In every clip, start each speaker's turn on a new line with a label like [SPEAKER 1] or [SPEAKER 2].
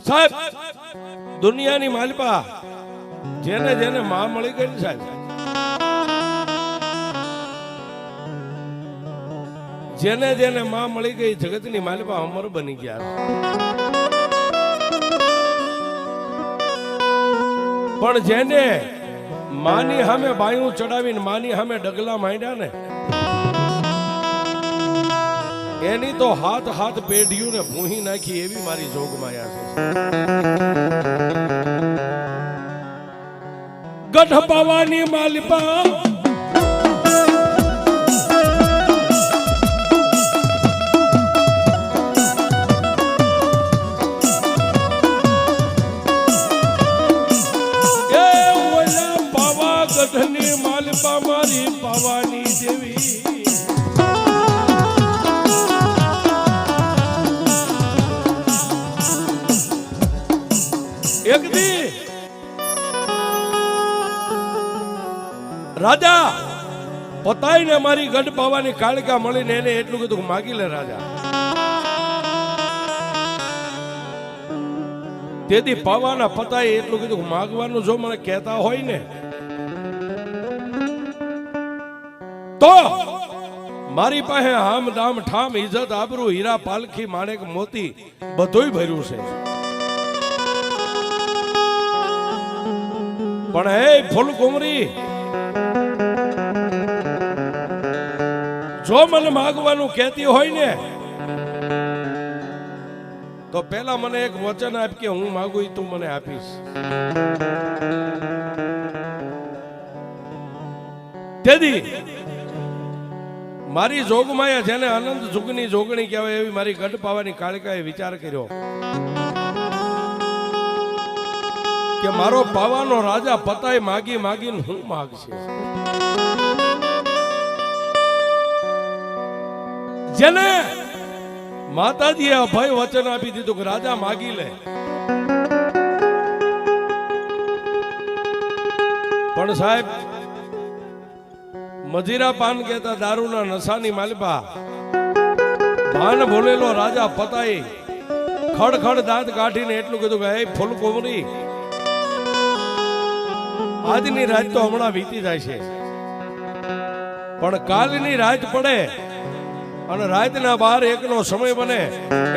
[SPEAKER 1] સાહેબ દુનિયાની માલિપા જેને જેને માં મળી ગઈ ને સાહેબ, જેને જેને માં મળી ગઈ જગતની માલિપા અમર બની ગયા. પણ જેને માની સામે બાયું ચડાવીને માની સામે ડગલા માંડ્યા ને એની તો હાથ હાથ પેઢીયું ને ભૂહી નાખી એવી મારી જોગમાયા છે. ગઢ પાવાની માલિપા ગઢની માલિપા મારી પાવાની દેવી. એક દી રાજા પતાઈને મારી ગઢ પાવાની કાળકા મળીને એને એટલું કીધું માગી લે રાજા. તેથી પાવાના પતાએ એટલું કીધું માગવાનું જો મને કહેતા હોય ને તો મારી પાસે હામ દામ ઠામ ઇજ્જત આબરૂ હીરા પાલખી માણેક મોતી બધુંય ભર્યું છે. પણ હે ફૂલકુમરી, જો મને માગવાનું કહેતી હોય ને તો પેલા મને એક વચન આપ કે હું માગું તું મને આપીશ. તેથી મારી જોગમાયા જેને આનંદ જુગની જોગણી કહેવાય એવી મારી ગઢ પાવાની કાળકાએ વિચાર કર્યો કે મારો પાવાનો રાજા પતાય માગી માગીને હું માગશે. જેને માતાજીએ અભય વચન આપી દીધું કે રાજા માગી લે, પણ સાહેબ મજીરા પાન કહેતા દારૂના નશાની માલિપા ભાન ભૂલેલો રાજા પતાઈ ખડખડ દાંત કાઢીને એટલું કીધું કે હે ફૂલકુમરી, આજની રાત તો હમણાં વીતી જાય છે, પણ કાલની રાત પડે અને રાતના 12-1 નો સમય બને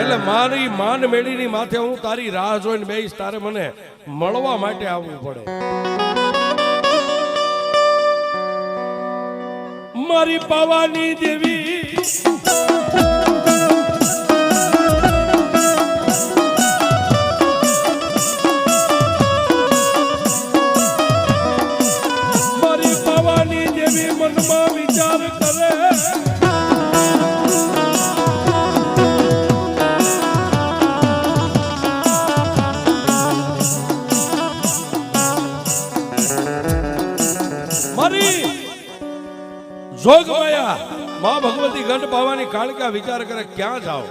[SPEAKER 1] એટલે મારી માન મેળીની માથે હું તારી રાહ જોઈને બેહીશ, તારે મને મળવા માટે આવવું પડે. મારી પાવાની દેવી મારી પાવાની દેવી મનમાં વિચાર કરે મારી જોગમાયા માં ભગવતી ગઢ પાવાની કાળકા વિચાર કરે ક્યાં જાઓ.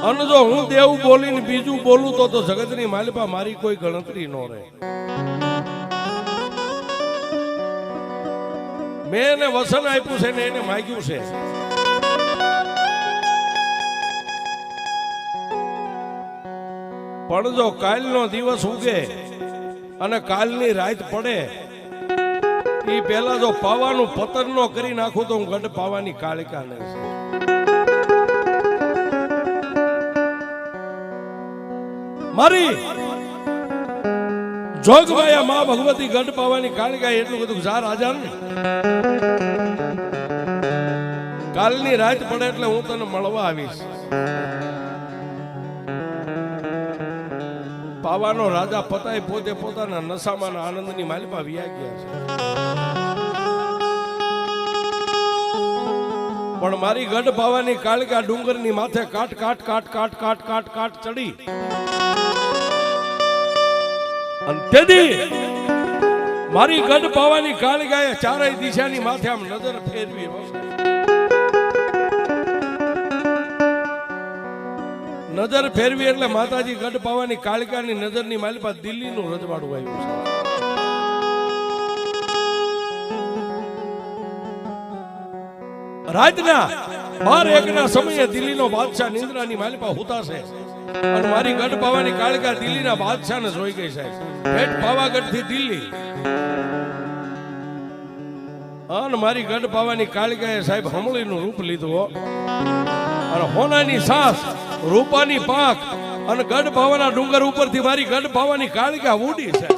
[SPEAKER 1] અને જો હું દેવ બોલીને બીજું બોલું તો જગતની માલિપા મારી કોઈ ગણતરી ન રહે. મેં એને વસન આપ્યું છે ને એને માગ્યું છે. પણ જો કાલનો દિવસ ઉગે અને કાલની રાત પડે એ પેલા જો પાવાનું પતન નો કરી નાખું તો હું ગઢ પાવાની કાળકા ને મારી જોગમાયા માં ભગવતી ગઢ પાવાની કાળકા એટલું બધું જા રાજા ને કાલની રાત પડે એટલે હું તને મળવા આવીશ. પાવાનો રાજા પતાય પોતે પોતાના નશામાં આનંદની માલિપા વ્યા ગયા છે. પણ મારી ગઢ પાવાની કાળકા ડુંગરની માથે કાટ કાટ કાટ કાટ કાટ કાટ કાટ ચડી અને તેથી મારી ગઢ પાવાની કાળકાએ ચારેય દિશાની માથે આમ નજર ફેરવી. નજર ફેરવી એટલે માતાજી ગઢ પાવાની કાળકાની નજરની માલિપા દિલ્હીનું રજવાડું આવ્યું છે. રાતના 12-1 ના સમયે દિલ્હીનો બાદશાહ નિંદ્રાની માલિપા હુતા છે. અને મારી ગઢ પાવાની કાળકા દિલ્હીના બાદશાહને જોઈ ગઈ સાહેબ. ભેટ પાવાગઢ થી દિલ્હી અને મારી ગઢ પાવાની કાળકાએ સાહેબ હમળીનું રૂપ લીધું અને હોનાની સાસ રૂપાની પાંખ અને ગઢ પાવાના ડુંગર ઉપરથી મારી ગઢ પાવાની કાળકા ઉડી છે.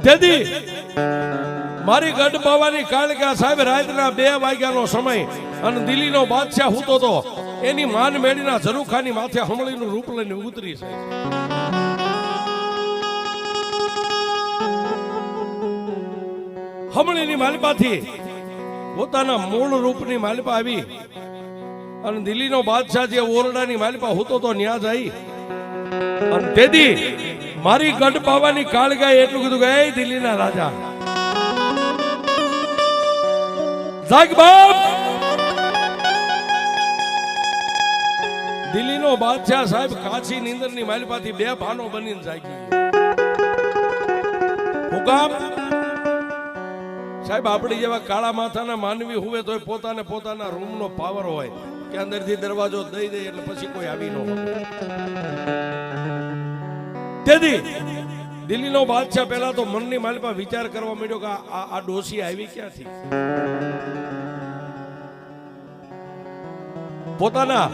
[SPEAKER 1] તેથી મારી ગઢ પાવાની કાળકા સાહેબ રાતના 2 વાગ્યાનો સમય અને દિલ્હીનો બાદશાહ હૂતો તો એની માન મેળીના ઝરૂખાની માથે હમળીનું રૂપ લઈને ઉતરી છે. હમળીની માલિપાથી પોતાના મૂળ રૂપની માલિપા આવી અને દિલ્હીનો બાદશાહ જે ઓરડાની માલિપા હૂતો તો ન્યા જઈ અને તેથી મારી ગઢ પાવાની કાળગાએ એટલું કીધું કે એ દિલ્હીના રાજા જાગ બાપ. દિલ્હીનો બાદશાહ સાહેબ કાચી નીંદરની માલિપાથી 2 ભાનો બનીને જાગી. હુકામ સાહેબ આપણી જેવા કાળા માથાના માનવી હોય તો પોતાને પોતાના રૂમનો પાવર હોય કે અંદરથી દરવાજો દઈ દે એટલે પછી કોઈ આવી ન હોય. તેથી દિલ્હીનો બાદશાહ પહેલા તો મનની માલિપા વિચાર કરવા માંડ્યો કે આ ડોસી આવી ક્યાંથી. પોતાના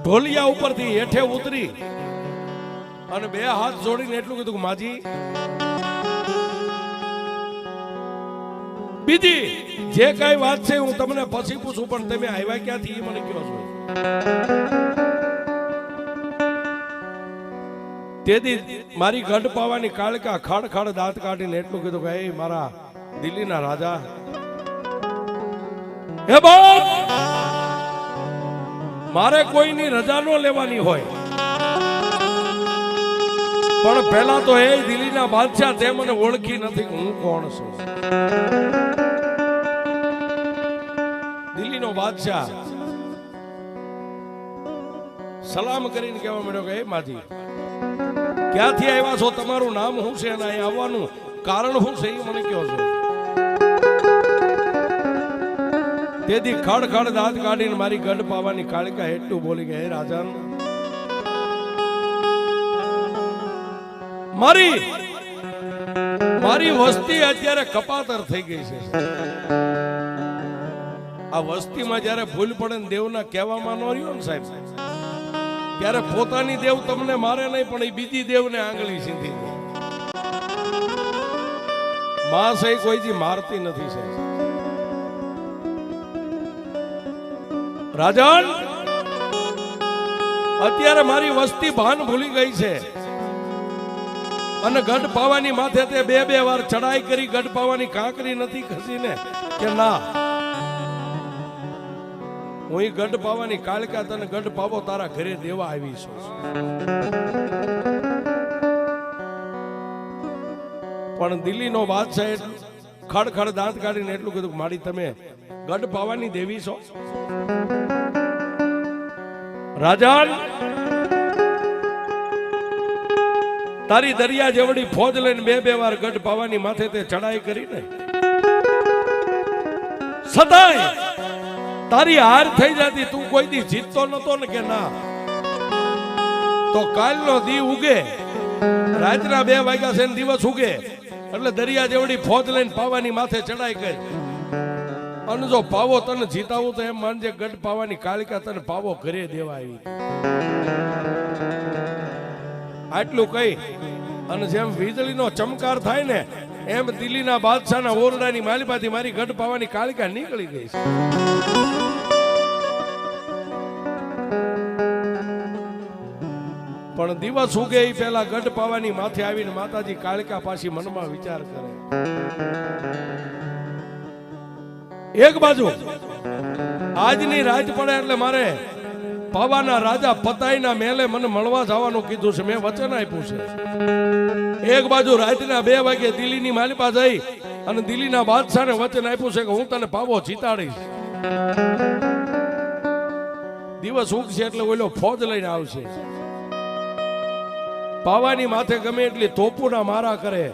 [SPEAKER 1] ઢોલિયા ઉપરથી હેઠે ઉતરી અને 2 હાથ જોડીને એટલું કીધું કે માજી બીજી જે કઈ વાત છે હું તમને પછી પૂછું પણ તમે આવ્યા ક્યાંથી એ મને કહો છો. તેથી મારી ગઢ પાવાની કાળકા ખડ ખડ દાંત કાઢીને એટલું કીધું કે એ મારા દિલ્હીના રાજા હે બાપ મારે કોઈની રજા ન લેવાની હોય પણ પહેલા તો એ દિલ્હીના બાદશાહ તે મને ઓળખી નથી કે હું કોણ છું. દિલ્હીનો બાદશાહ સલામ કરીને કહેવા માંડ્યો કે એ માજી ક્યાંથી આવ્યા છો, તમારું નામ શું છે અને અહીં આવવાનું કારણ શું છે એ મને કહો છો. તેથી ખડ ખડ દાંત કાઢીને મારી ગઢ પાવાની કાળકા એટલું બોલી કે હે રાજા મારી વસ્તી અત્યારે કપાતર થઈ ગઈ છે. આ વસ્તીમાં જયારે ભૂલ પડે ને દેવના કહેવામાં ન રહ્યો ને સાહેબ ત્યારે પોતાની દેવ તમને મારે નહીં પણ એ બીજી દેવને આંગળી સીધી માં સહી કોઈથી મારતી નથી સાહેબ. રાજન અત્યારે મારી વસ્તી ભાન ભૂલી ગઈ છે અને ગઢ પાવાની માથે તે 2 વાર ચડાઈ કરી ગઢ પાવાની કાંકરી નથી ખસીને કે ના હું ગઢ પાવાની કાળકા તને ગઢ પાવો તારા ઘરે દેવા આવી છું. પણ દિલ્હીનો બાદશાહ ખડ ખડ દાંત કાઢીને એટલું કીધું મારી તમે ગઢ પાવાની દેવી છો. રાજાન તારી દરિયા જેવડી ફોજ લઈને 2 વાર ગઢ પાવાની માથે તે ચડાઈ કરીને છતાંય તારી હાર થઈ જતી તું કોઈ દી જીતતો નતો ને કે ના તો કાલનો દી ઉગે રાતના 2 વાગ્યા છે દિવસ ઉગે એટલે દરિયા જેવડી ફોજ લઈને પાવાની માથે ચડાઈ કરી અને જો પાવો તને જીતાવું તો એમ માનજે ગઢ પાવાની કાળકા તને પાવો ઘરે દેવા આવી. આટલું કહી અને જેમ વીજળીનો ચમકાર થાય ને એમ દિલ્હીના બાદશાહના ઓરડાની માલિપાથી મારી ગઢ પાવાની કાળકા નીકળી ગઈ. પણ દિવસ ઉગે એ પહેલા ગઢ પાવાની માથે આવીને માતાજી કાળકા પાછી મનમાં વિચાર કરે. એક બાજુ આજની રાત પડે એટલે મારે પાવાના રાજા પતાઈના મેલે મને મળવા જવાનું કીધું છે, મેં વચન આપ્યું છે. એક બાજુ રાતના 2 વાગે દિલ્હીની માલિપા જઈ અને દિલ્હીના બાદશાહને વચન આપ્યું છે કે હું તને પાવો જીતાડીશ. દિવસ ઉગશે એટલે ઓલો ફોજ લઈને આવશે. પાવાની માથે ગમે એટલી તોપુના મારા કરે,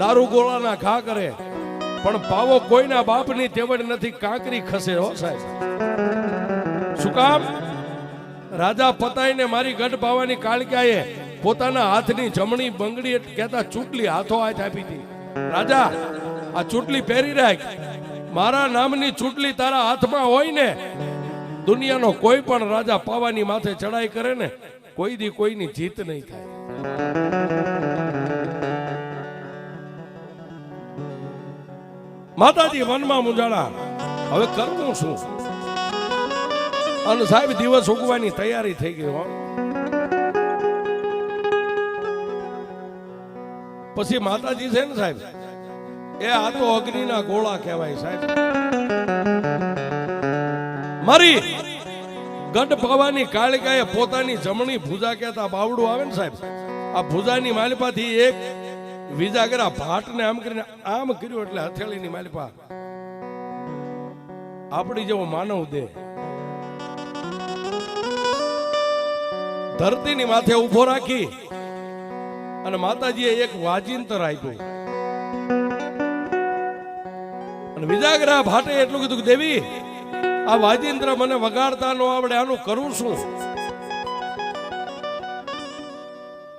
[SPEAKER 1] દારૂ ગોળાના ઘા કરે, પણ પાવો કોઈના બાપની તેવડ નથી, કાંકરી ખસે. હો સાહેબ, શું કામ? રાજા પતાઈને મારી ગઢ પાવાની કાળકાએ પોતાના હાથની જમણી બંગડી કહેતા ચૂંટલી હાથો હાથ આપી હતી. રાજા, આ ચૂંટલી પહેરી રાખ, મારા નામની ચૂંટલી તારા હાથમાં હોય ને, દુનિયાનો કોઈ પણ રાજા પાવાની માથે ચડાઈ કરે ને, કોઈ દી કોઈની જીત નહીં થાય. માતાજી વનમાં મુંજાણા, હવે કરવું શું? અને સાહેબ દિવસ ઉગવાની તૈયારી થઈ ગઈ. પછી માતાજી છે ને સાહેબ, એ આ તો અગ્નિના ગોળા કહેવાય સાહેબ. મારી ગઢ પાવાની કાળિકાએ પોતાની જમણી ભુજા કહેતા બાવડું આવે ને સાહેબ, આ ભુજાની માલિપાથી એક વિજાગરા ભાટને આમ કરીને આમ કર્યું એટલે હથેળીની માલિપા આપણી જેવો માનવ દેહ ધરતીની માથે ઉભો રાખી અને માતાજીએ એક વાજિંત્ર આપ્યું. અને વિજાગરા ભાટે એટલું કીધું કે દેવી, આ વાજિંત્ર મને વગાડતા ન આવડે, આનું કરું શું?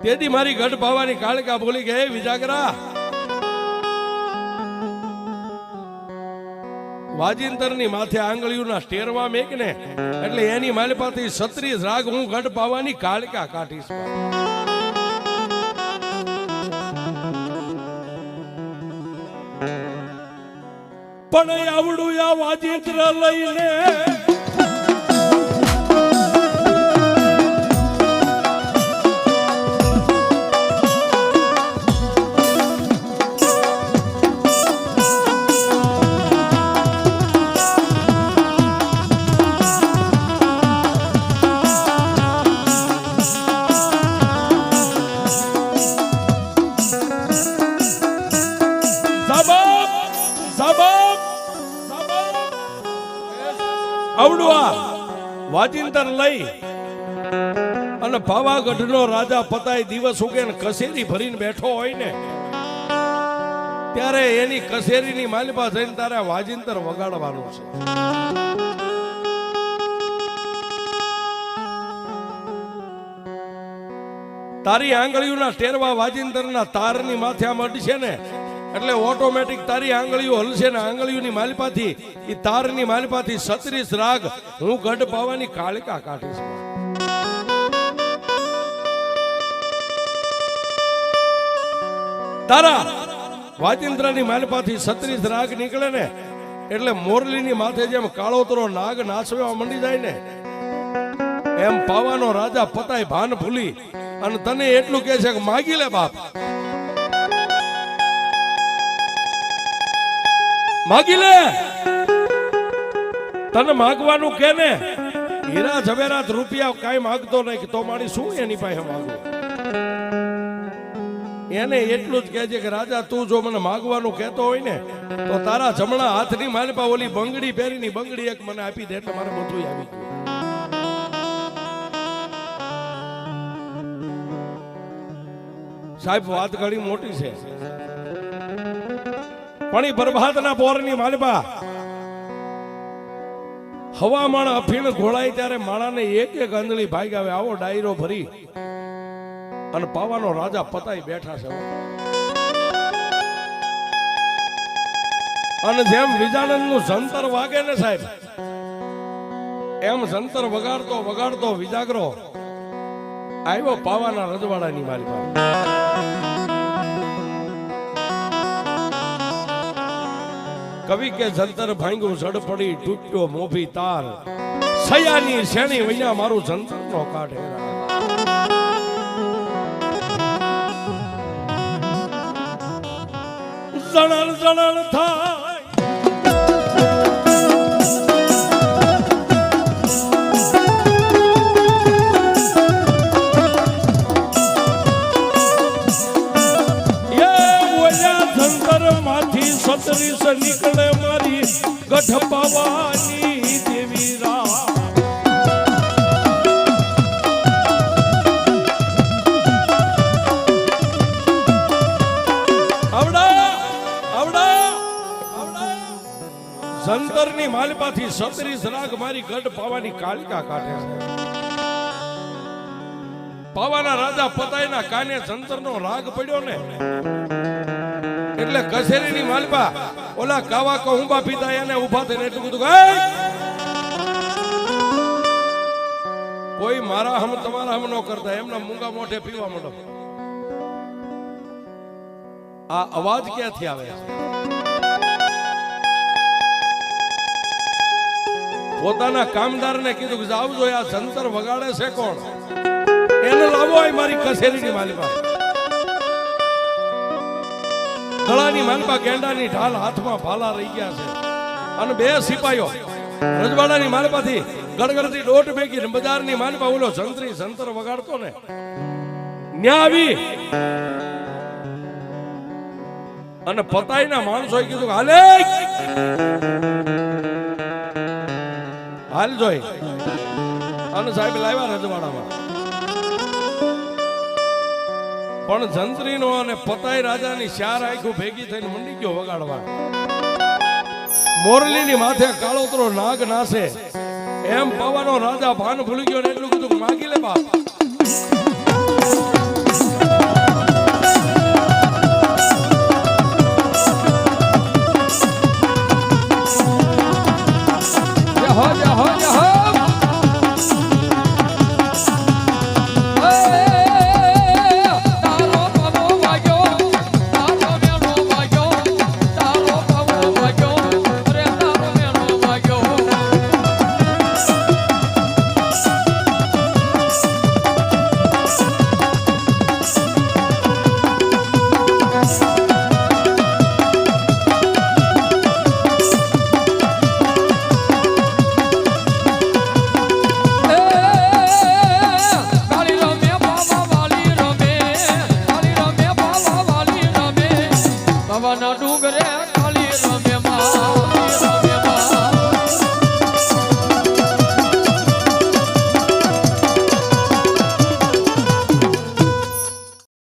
[SPEAKER 1] તેથી મારી ગઢ પાવાની કાળકા બોલી કે હે વિજાગરા, વાજિંતરની માથે આંગળીઓના સ્ટેરમાં મેક ને, એટલે એની માલિપાથી 36 રાગ હું ગઢ પાવાની કાળકા કાઢીશ. પણ આવડું આ વાજિંત્ર લઈને આવડું વાજિંતર લઈ અને પાવાગઢનો રાજા પતાય દિવસ ઉગે ને કસેરી ભરીને બેઠો હોય ને, ત્યારે એની કસેરીની માલિપા થઈને તારે વાજિંતર વગાડવાનું છે. તારી આંગળીઓના ટેરવા વાજિંતરના તારની માથે આમ અડશે ને, એટલે ઓટોમેટિક તારી આંગળીઓ હલશે ને, આંગળીઓની માલિપાથી એ તારની માલિપાથી 36 રાગ હું ગઢ પાવાની કાળકા કાઢીશ. તારા વાજિંત્રની માલિપાથી 36 રાગ નીકળે ને, એટલે મોરલીની માથે જેમ કાળોતરો નાગ નાચવા મંડી જાય ને, એમ પાવાનો રાજા પતાય ભાન ભૂલી અને તને એટલું કહે છે કે માગી લે બાપ, માગી લે. તને માગવાનું કે ને, હીરા ઝવેરાત રૂપિયા કાંઈ માગતો નહીં, તો મારી શું એની પાસે માગું? એને એટલું જ કહેજે કે રાજા તું જો મને માગવાનું કહેતો હોય ને, તો તારા જમણા હાથની માલિપા ઓલી બંગડી પહેરીની બંગડી એક મને આપી દે, એટલે મારે બધું આવી ગયું. સાહેબ વાત ઘણી મોટી છે, પણ એ પ્રભાતના પોરની માલિપા હવામાન અફીણ ઘોળાય ત્યારે માણાને એક એક અંજળી ભાગ આવે, આવો ડાયરો ભરી અને પાવાનો રાજા પતાઈ બેઠા છે. અને જેમ વિજાનંદનું સંતર વાગે ને સાહેબ, એમ સંતર વગાડતો વગાડતો વિજાગરો આવ્યો પાવાના રજવાડાની માલિપા. કવિ કે જંતર ભાંગ્યું જડ પડી તૂટ્યો મોભી તાર, સયાની શેણી વૈયા મારું જંતર નો કાઢે. જણણ જણણ થાય માંથી 36 નીકળે મારી ગઢ પાવાની દેવી રા સંતરની માલપાથી 36 રાગ મારી ગઢ પાવાની કાલિકા કાઢે છે. પાવાના રાજા પતાઈના કાને સંતરનો રાગ પડ્યો ને એટલે કસેરીની માલપા ઓલા કાવા કહુંબા પીતા એને ઊભા થઈને એટલું બધું કોઈ મારા હમ તમારા હમ નો કરતા એમના મૂંગા મોઢે પીવા માંડો. આ અવાજ ક્યાંથી આવે છે? પોતાના કામદારને કીધું કે આવજો આ સંતર વગાડે છે કોણ એને લાવો આ મારી કસેરીની માલપા. ગળાની માલપા ગેંડાની ઢાલ હાથમાં ભાલા રહી ગયા છે અને બે સિપાહીઓ રજવાડાની માલપાથી ગડગડતી દોટ ભેગી બજારની માલપા ઓલો સંતરી સંતર વગાડતો ને ન્યા આવી અને પતાઈના માણસોએ કીધું હાલે હાલ જોઈ અને સાહેબ લાવ્યા રજવાડામાં. પણ જંત્રીનો અને પતાઈ રાજાની 4 આંખો ભેગી થઈને મંડી ગયો વગાડવા. મોરલીની માથે કાળોતરો નાગ નાસે એમ પાવાનો રાજા ભાન ભૂલી ગયો ને એટલું કીધું માગી લે બાપ. જય હો જય હો